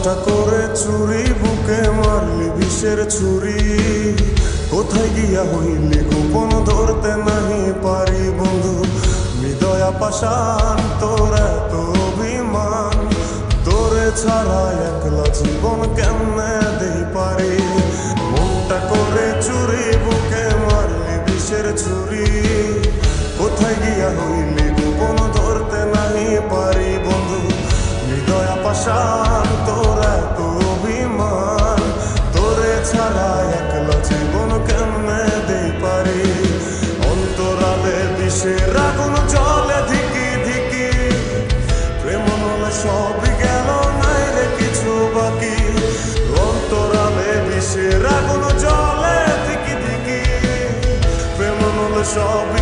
মনটা করে চুরি বুকে মারলি বিষের ছুরি কোথায় গিয়া হইলি গোপন ধরতে নাহি পারি বন্ধু হৃদয়া পাষাণ তোর এত অভিমান তোরে ছাড়া একলা জীবন কেমনে দেই পারি মনটা করে চুরি বুকে মারলি বিষের ছুরি কোথায় গিয়া হইলি গোপন ধরতে নাহি পারি বন্ধু হৃদয়া পাষাণ তোর এত অভিমান তোরে ছাড়া একলা জীবন কেমনে দেই পারি অন্তরালে বিষের আগুন জ্বলে ধিকি ধিকি প্রেম নলে সবই গেল নাই রে কিছু বাকি অন্তরালে বিষের আগুন জ্বলে ধিকি ধিকি প্রেম নলে সব